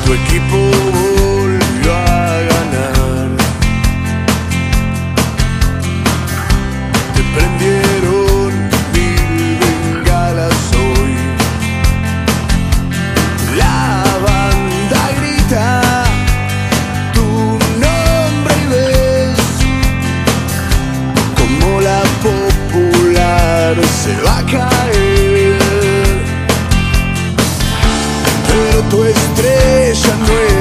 Tu equipo volvió a ganar. Te prendieron 1000 bengalas hoy. La banda grita tu nombre y ves como la popular se va a caer. Pero tu estrella no es